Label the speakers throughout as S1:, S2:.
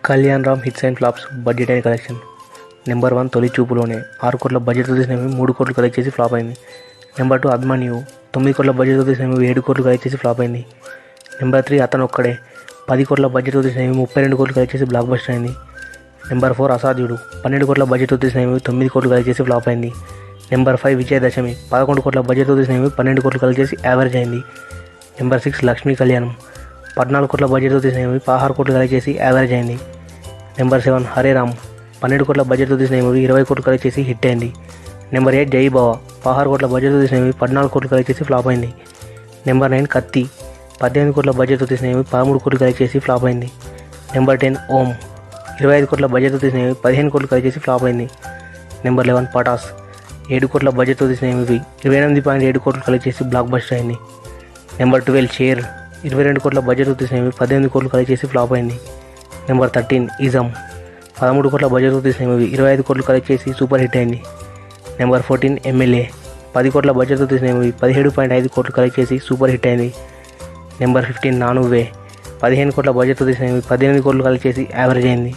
S1: Kalyan Ram hits and flops budget and collection. Number 1 తొలి చూపులోనే 6 కోట్ల బడ్జెట్తో తీసిన మూవీ 3 కోట్లు కలెక్ట్ చేసి ఫ్లాప్ అయింది. నెంబర్ 2 అభిమన్యు 9 కోట్ల బడ్జెట్తో తీసిన మూవీ 7 కోట్లు కలెక్ట్ చేసి ఫ్లాప్ అయింది. నెంబర్ 3 అతను ఒక్కడే 10 కోట్ల బడ్జెట్తో తీసిన మూవీ 32 కోట్లు కలెక్ట్ చేసి బ్లాక్ బస్టర్ అయింది. నెంబర్ 4 అసాధ్యుడు 12 కోట్ల బడ్జెట్తో తీసిన మూవీ 9 కోట్లు కలెక్ట్ చేసి ఫ్లాప్ అయింది. నెంబర్ 5 విజయదశమి 11 కోట్ల బడ్జెట్తో తీసిన మూవీ 12 కోట్లు కలెక్ట్ చేసి యావరేజ్ అయింది. నెంబర్ 6 లక్ష్మీ కళ్యాణం 14 కోట్ల బడ్జెట్తో తీసిన మూవీ 16 కోట్లు కలెక్ట్ చేసి యావరేజ్ అయింది. నెంబర్ 7 హరే రామ్ 12 కోట్ల బడ్జెట్తో తీసిన మూవీ 20 కోట్లు కలెక్ట్ చేసి హిట్ అయింది. నెంబర్ 8 జై బావ 16 కోట్ల బడ్జెట్తో తీసిన మూవీ 14 కోట్లు కలెక్ట్ చేసి ఫ్లాప్ అయింది. నెంబర్ 9 కత్తి 18 కోట్ల బడ్జెట్తో తీసిన మూవీ 13 కోట్లు కలెక్ట్ చేసి ఫ్లాప్ అయింది. నెంబర్ 10 ఓం 25 కోట్ల బడ్జెట్తో తీసిన మూవీ 15 కోట్లు కలెక్ట్ చేసి ఫ్లాప్ అయింది. నెంబర్ 11 పటాస్ 7 కోట్ల బడ్జెట్తో తీసిన మూవీ 28.7 కోట్లు కలెక్ట్ చేసి బ్లాక్ బస్టర్ అయింది. నెంబర్ 12 షేర్ 22 కోట్ల బడ్జెట్తో తీసిన మూవీ 18 కోట్లు కలెక్ట్ చేసి ఫ్లాప్ అయింది. నెంబర్ 13 ఇజమ్ 13 కోట్ల బడ్జెట్తో తీసిన మూవీ 25 కోట్లు కలెక్ట్ చేసి సూపర్ హిట్ అయింది. నెంబర్ 14 ఎమ్మెల్యే 10 కోట్ల బడ్జెట్తో తీసిన మూవీ 17.5 కోట్లు కలెక్ట్ చేసి సూపర్ హిట్ అయింది. నెంబర్ 15 నానువే 15 కోట్ల బడ్జెట్తో తీసిన మూవీ 18 కోట్లు కలెక్ట్ చేసి యావరేజ్ అయింది.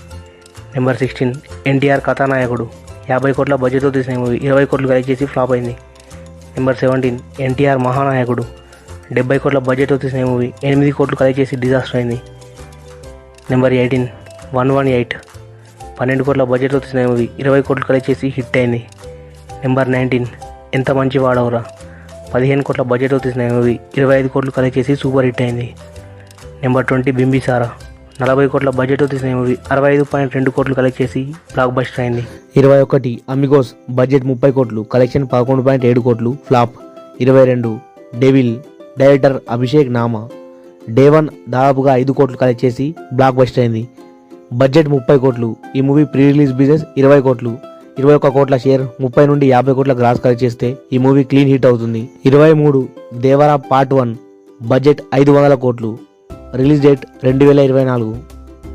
S1: నెంబర్ 16 ఎన్టీఆర్ కథానాయకుడు 50 కోట్ల బడ్జెట్తో తీసిన మూవీ 20 కోట్లు కలెక్ట్ చేసి ఫ్లాప్ అయింది. నెంబర్ 17 ఎన్టీఆర్ మహానాయకుడు 70 కోట్ల బడ్జెట్తో తీసిన మూవీ 8 కోట్లు కలెక్ట్ చేసి డిజాస్టర్ అయింది. నెంబర్ 18 118 12 కోట్ల బడ్జెట్తో తీసిన మూవీ 20 కోట్లు కలెక్ట్ చేసి హిట్ అయింది. నెంబర్ 19 ఎంత మంచి వాడవురా 15 కోట్ల బడ్జెట్తో తీసిన మూవీ 25 కోట్లు కలెక్ట్ చేసి సూపర్ హిట్ అయింది. నెంబర్ 20 బింబిసారా 40 కోట్ల బడ్జెట్తో తీసిన మూవీ 65.2 కోట్లు కలెక్ట్ చేసి బ్లాక్ బస్టర్ అయింది.
S2: 21 అమిగోస్ బడ్జెట్ 30 కోట్లు కలెక్షన్ 11.7 కోట్లు flop. 22 devil director Abhishek Nama day 1 దాదాపుగా 5 కోట్లు కలెక్ట్ చేసి బ్లాక్ బస్టర్ అయింది. బడ్జెట్ 30 కోట్లు. ఈ మూవీ ప్రీ రిలీజ్ బిజినెస్ 20 కోట్లు. 21 కోట్ల షేర్ 30 నుండి 50 కోట్ల గ్రాస్ కలెక్ట్ చేస్తే ఈ మూవీ క్లీన్ హిట్ అవుతుంది. 23 దేవరా పార్ట్ 1 బడ్జెట్ 500 కోట్లు. Release date 2024.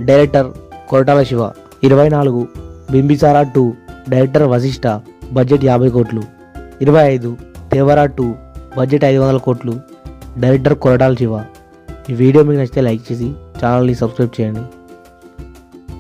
S2: Director Koratala Siva. 24 Bimbisara 2 director Vasishta budget 50 కోట్లు. 25 దేవరా 2 బడ్జెట్ 500 కోట్లు. డైరెక్టర్ కొరటాల శివ. ఈ వీడియో మీకు నచ్చితే లైక్ చేసి ఛానల్ని సబ్స్క్రైబ్ చేయండి.